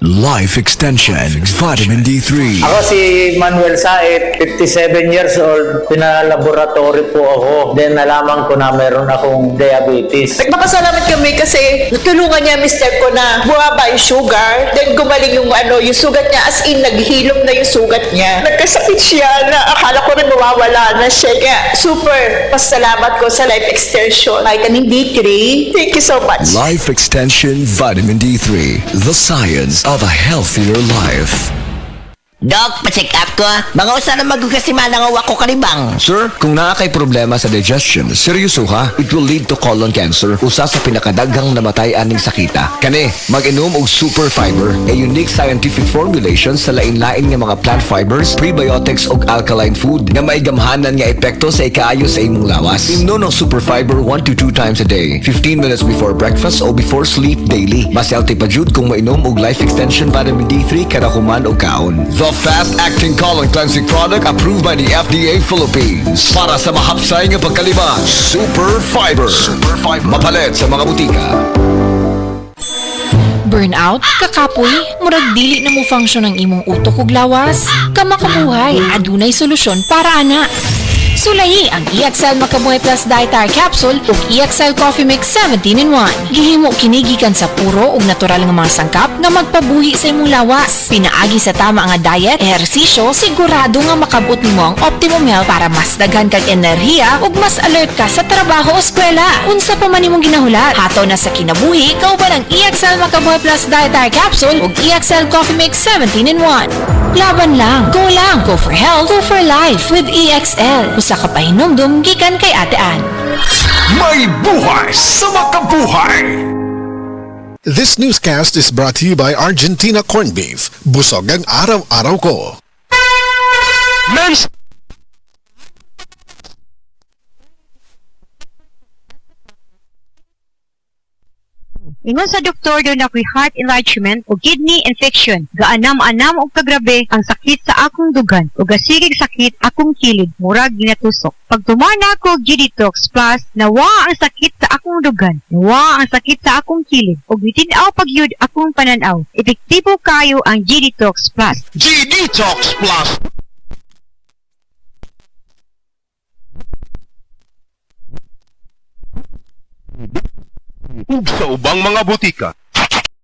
Life Extension Vitamin D3. Ako si Manuel Saet, 57 years old. Pinalaboratory po ako. Then nalaman ko na meron akong diabetes. Nagpapasalamat kami kasi tulungan niya mister ko na bumaba yung sugar. Then gumaling yung yung sugat niya. As in, naghilom na yung sugat niya. Nagkasakit siya na akala ko rin mawawala na siya. Kaya super pasalamat ko sa Life Extension. Vitamin D3. Thank you so much. Life Extension Vitamin D3. The science of a healthier life. Dok, pa-check up ko. Mga usa na magkasiman ang awak ko kalibang. Sir, kung naa kay problema sa digestion, seryoso ha, it will lead to colon cancer, usa sa pinakadaghang namatay aning sakita. Kani, mag-inom og super fiber, a unique scientific formulation sa lain-lain nga mga plant fibers, prebiotics ug alkaline food nga maigamhanan nga epekto sa ikaayo sa imong lawas. Inom ng super fiber 1 to 2 times a day, 15 minutes before breakfast o before sleep daily. Mas healthy pa jud kung mainom og Life Extension Vitamin D3 kada human o kaon. The fast-acting colon cleansing product approved by the FDA Philippines. Para sa mahapsay nga pagkalima, Super Fiber. Mapalit sa mga butika. Burnout, kakapoy, murag dili na mo function ang imong utok ug lawas. Kamakabuhay, adunay solusyon para ana. Sulayi ang EXL Makabuhay Plus Dietary Capsule ug EXL Coffee Mix 17-in-1. Gihimo kini gikan sa puro ug natural nga mga sangkap nga magpabuhi sa imong lawas. Pinaagi sa tama nga diet, ehersisyo, sigurado nga makabot nimo ang optimum health para mas daghan kag enerhiya ug mas alert ka sa trabaho o eskwela. Unsa pa man imong ginahulat, hataw na sa kinabuhi, kauban ang EXL Makabuhay Plus Dietary Capsule ug EXL Coffee Mix 17-in-1. Laban lang, go for health, go for life with EXL. Usa ka pahinumdum gikan kay Ate Ann. May buhay sa makabuhay! This newscast is brought to you by Argentina Corned Beef. Busog ang araw-araw ko. Ingon sa doktor doon ako'y heart enlargement o kidney infection. Gaanam-anam o kagrabe ang sakit sa akong dugan o gasigig sakit akong kilid, murag ginatusok. Pag tumana ko G-Detox Plus, nawa ang sakit sa akong dugan, nawa ang sakit sa akong kilid, o bitinaw pagyud akong pananaw. Epektibo kayo ang G-Detox Plus. G-Detox Plus! Ug sa ubang mga butika.